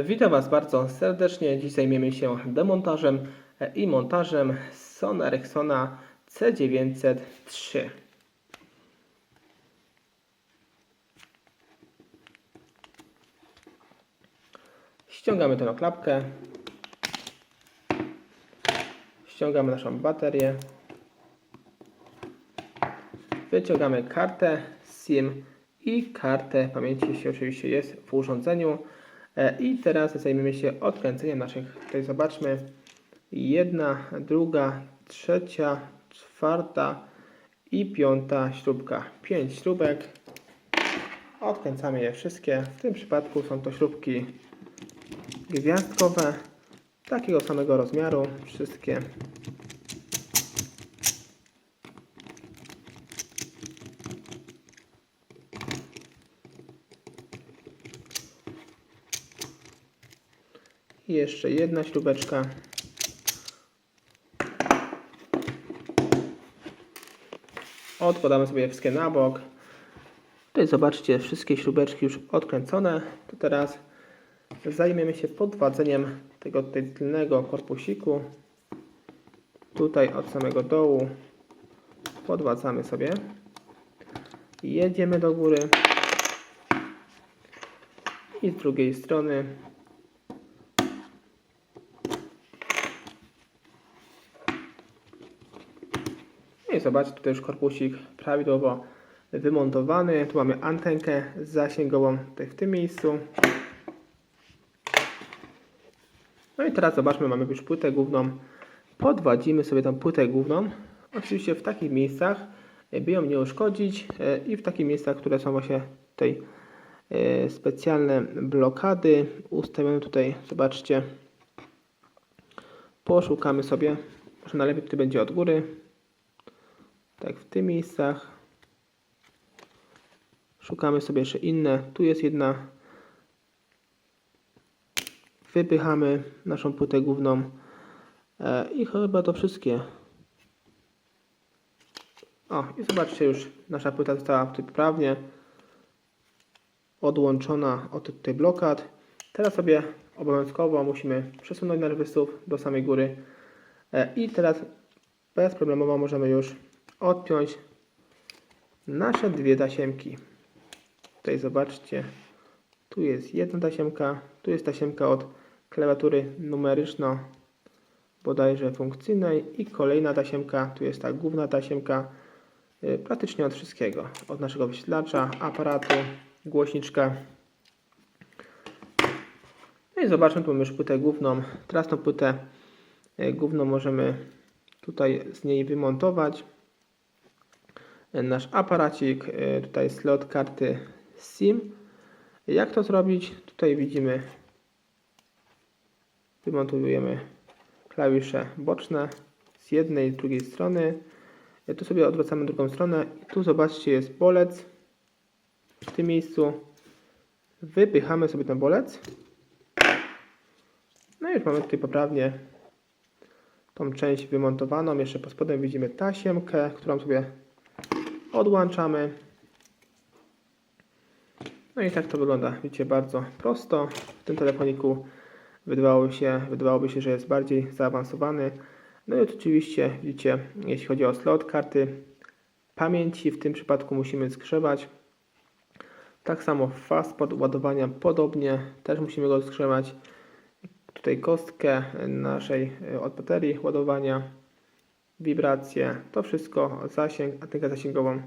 Witam Was bardzo serdecznie. Dziś zajmiemy się demontażem i montażem Sony Ericssona C903. Ściągamy tę klapkę, ściągamy naszą baterię, wyciągamy kartę SIM i kartę pamięci, jeśli oczywiście jest w urządzeniu. I teraz zajmiemy się odkręceniem naszych, tutaj zobaczmy, jedna, druga, trzecia, czwarta i piąta śrubka. 5 śrubek. Odkręcamy je wszystkie. W tym przypadku są to śrubki gwiazdkowe, takiego samego rozmiaru, wszystkie. I jeszcze jedna śrubeczka. Odkładamy sobie wszystkie na bok. Tutaj zobaczcie, wszystkie śrubeczki już odkręcone. To teraz zajmiemy się podwadzeniem tego tutaj tylnego korpusiku. Tutaj od samego dołu podwadzamy sobie. Jedziemy do góry. I z drugiej strony. I zobaczcie, tutaj już korpusik prawidłowo wymontowany. Tu mamy antenkę zasięgową tutaj w tym miejscu. No i teraz zobaczmy, mamy już płytę główną. Podwadzimy sobie tą płytę główną. Oczywiście w takich miejscach, by ją nie uszkodzić, i w takich miejscach, które są właśnie tutaj specjalne blokady ustawione tutaj, zobaczcie. Poszukamy sobie, może najlepiej tutaj będzie od góry. Tak, w tych miejscach. Szukamy sobie jeszcze inne. Tu jest jedna. Wypychamy naszą płytę główną. I chyba to wszystkie. O, i zobaczcie, już nasza płyta została tutaj poprawnie odłączona od tej blokad. Teraz sobie obowiązkowo musimy przesunąć nasz wysuw do samej góry. I teraz bezproblemowo możemy już odpiąć nasze dwie tasiemki. Tutaj zobaczcie, tu jest jedna tasiemka, tu jest tasiemka od klawiatury numeryczno bodajże funkcyjnej i kolejna tasiemka, tu jest ta główna tasiemka, praktycznie od wszystkiego, od naszego wyświetlacza, aparatu, głośniczka. No i zobaczmy, tu mamy już płytę główną. Teraz tą płytę główną możemy tutaj z niej wymontować nasz aparacik, tutaj slot karty SIM. Jak to zrobić? Tutaj widzimy, wymontujemy klawisze boczne z jednej i z drugiej strony. Tu sobie odwracamy drugą stronę. Tu zobaczcie, jest bolec. W tym miejscu wypychamy sobie ten bolec. No i już mamy tutaj poprawnie tą część wymontowaną. Jeszcze pod spodem widzimy tasiemkę, którą sobie odłączamy. No i tak to wygląda. Widzicie, bardzo prosto. W tym telefoniku wydawałoby się, że jest bardziej zaawansowany. No i oczywiście widzicie, jeśli chodzi o slot karty pamięci, w tym przypadku musimy zgrzewać. Tak samo fast ładowania podobnie, też musimy go zgrzewać. Tutaj kostkę naszej od baterii ładowania, wibracje, to wszystko, zasięg, antenkę zasięgową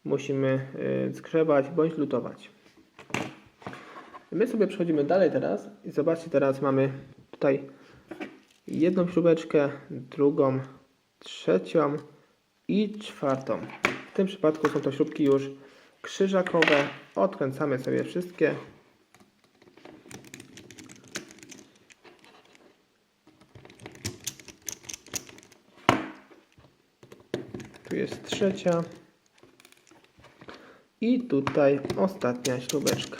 musimy zgrzewać bądź lutować. My sobie przechodzimy dalej teraz i zobaczcie, teraz mamy tutaj jedną śrubeczkę, drugą, trzecią i czwartą. W tym przypadku są to śrubki już krzyżakowe. Odkręcamy sobie wszystkie. Tu jest trzecia. I tutaj ostatnia śrubeczka.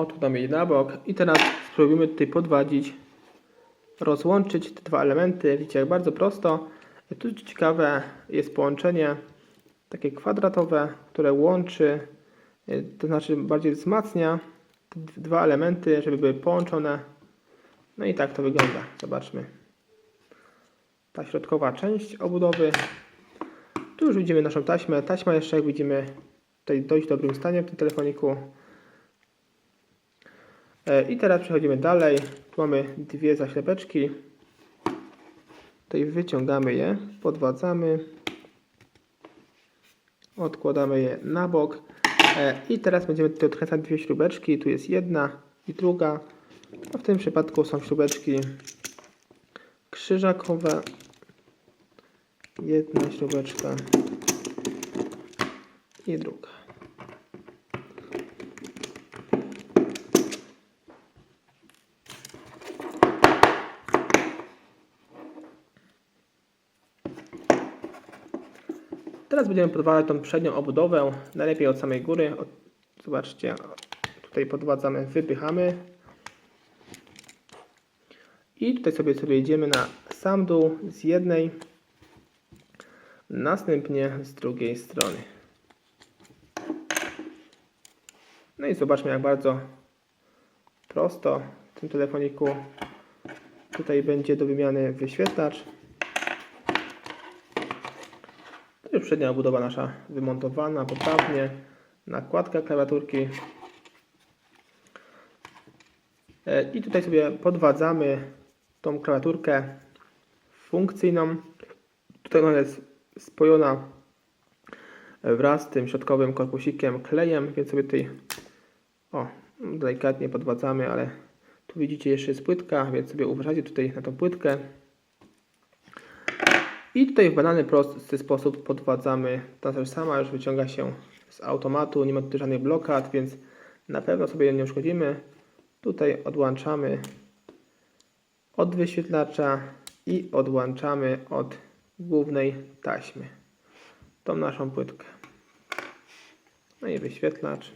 Odkładamy je na bok i teraz spróbujemy tutaj podwadzić, rozłączyć te dwa elementy. Widzicie, jak bardzo prosto. Tu ciekawe jest połączenie takie kwadratowe, które łączy, to znaczy bardziej wzmacnia te dwa elementy, żeby były połączone. No i tak to wygląda. Zobaczmy. Ta środkowa część obudowy. Tu już widzimy naszą taśmę. Taśma jeszcze, jak widzimy, tutaj w dość dobrym stanie w tym telefoniku. I teraz przechodzimy dalej. Tu mamy dwie zaślepeczki. Tutaj wyciągamy je, podwadzamy, odkładamy je na bok. I teraz będziemy tutaj odkręcać dwie śrubeczki. Tu jest jedna i druga. A w tym przypadku są śrubeczki krzyżakowe. Jedna śrubeczka i druga. Teraz będziemy podwalać tą przednią obudowę, najlepiej od samej góry. Zobaczcie, tutaj podwadzamy, wypychamy. I tutaj sobie idziemy na sam dół z jednej, następnie z drugiej strony. No i zobaczmy, jak bardzo prosto w tym telefoniku. Tutaj będzie do wymiany wyświetlacz. To już przednia obudowa nasza wymontowana poprawnie. Nakładka klawiaturki. I tutaj sobie podwadzamy tą klawiaturkę funkcyjną. Tutaj ona jest spojona wraz z tym środkowym korpusikiem klejem, więc sobie tutaj delikatnie podwadzamy, ale tu widzicie, jeszcze jest płytka, więc sobie uważajcie tutaj na tą płytkę. I tutaj w banalny, prosty sposób podwadzamy. Ta rzecz sama już wyciąga się z automatu, nie ma tutaj żadnych blokad, więc na pewno sobie nie uszkodzimy. Tutaj odłączamy od wyświetlacza i odłączamy od głównej taśmy tą naszą płytkę. No i wyświetlacz.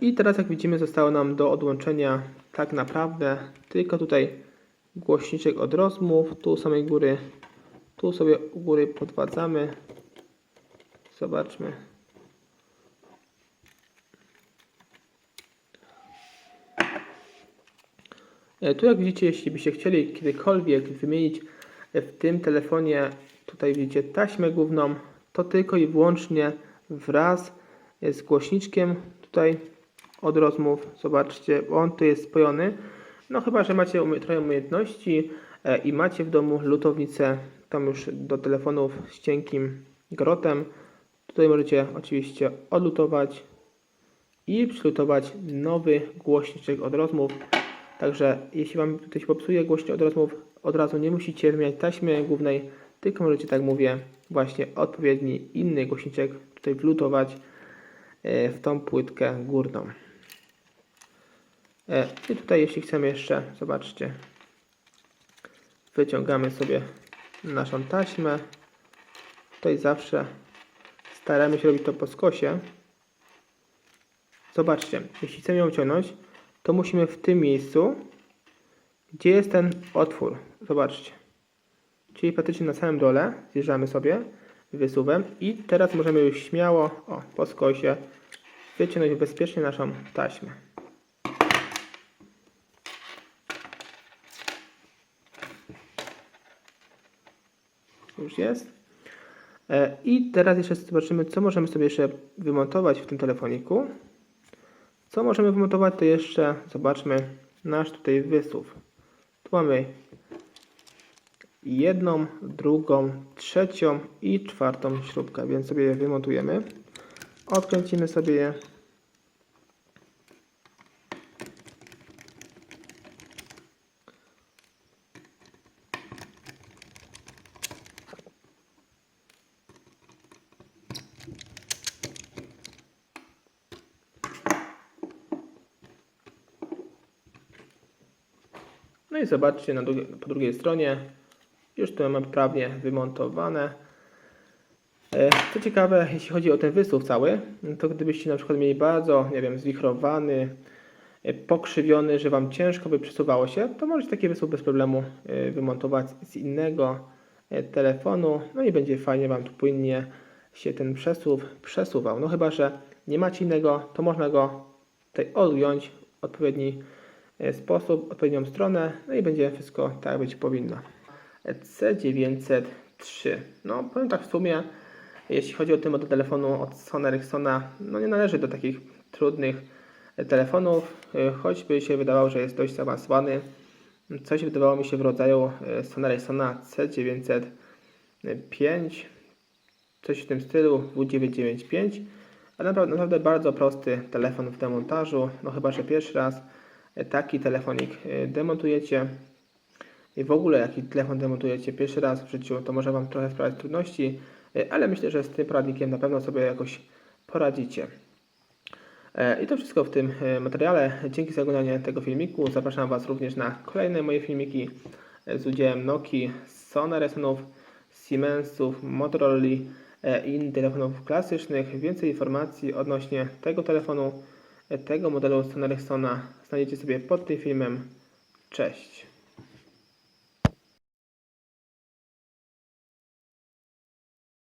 I teraz, jak widzimy, zostało nam do odłączenia tak naprawdę tylko tutaj głośniczek od rozmów. Tu u samej góry, tu sobie u góry podwadzamy. Zobaczmy. Tu, jak widzicie, jeśli byście chcieli kiedykolwiek wymienić w tym telefonie, tutaj widzicie taśmę główną, to tylko i wyłącznie wraz z głośniczkiem tutaj od rozmów. Zobaczcie, on tu jest spojony. No chyba że macie trochę umiejętności i macie w domu lutownicę tam już do telefonów z cienkim grotem. Tutaj możecie oczywiście odlutować i przylutować nowy głośniczek od rozmów. Także jeśli Wam tutaj się popsuje głośnik od rozmów, od razu nie musicie wymieniać taśmy głównej, tylko możecie, tak mówię, właśnie odpowiedni inny głośniczek tutaj wlutować w tą płytkę górną. I tutaj, jeśli chcemy jeszcze, zobaczcie, wyciągamy sobie naszą taśmę. Tutaj zawsze staramy się robić to po skosie. Zobaczcie, jeśli chcemy ją wyciągnąć, to musimy w tym miejscu, gdzie jest ten otwór, zobaczcie, czyli praktycznie na samym dole, zjeżdżamy sobie wysuwem i teraz możemy już śmiało, po skosie, wyciągnąć bezpiecznie naszą taśmę. Już jest. I teraz jeszcze zobaczymy, co możemy sobie jeszcze wymontować w tym telefoniku. Co możemy wymontować, to jeszcze zobaczmy nasz tutaj wysuw. Tu mamy jedną, drugą, trzecią i czwartą śrubkę, więc sobie je wymontujemy. Odkręcimy sobie je. No i zobaczcie, po drugiej stronie już to mamy prawie wymontowane. Co ciekawe, jeśli chodzi o ten wysuw cały, to gdybyście na przykład mieli bardzo, nie wiem, zwichrowany, pokrzywiony, że Wam ciężko by przesuwało się, to możecie taki wysuw bez problemu wymontować z innego telefonu, no i będzie fajnie Wam tu płynnie się ten przesuw przesuwał. No chyba że nie macie innego, to można go tutaj odgiąć w odpowiedni sposób, odpowiednią stronę, no i będzie wszystko tak być powinno. C903. No powiem tak w sumie, jeśli chodzi o ten model telefonu od Sony Ericssona, no nie należy do takich trudnych telefonów, choćby się wydawało, że jest dość zaawansowany. Coś wydawało mi się w rodzaju Sony Ericssona C905, coś w tym stylu, W995, ale naprawdę bardzo prosty telefon w demontażu, no chyba że pierwszy raz taki telefonik demontujecie i w ogóle jaki telefon demontujecie pierwszy raz w życiu, to może Wam trochę sprawiać trudności, ale myślę, że z tym poradnikiem na pewno sobie jakoś poradzicie. I to wszystko w tym materiale. Dzięki za oglądanie tego filmiku. Zapraszam Was również na kolejne moje filmiki z udziałem Nokii, Sony Ericssonów, Siemensów, Motorola i innych telefonów klasycznych. Więcej informacji odnośnie tego telefonu, tego modelu Sony Ericssona znajdziecie sobie pod tym filmem. Cześć!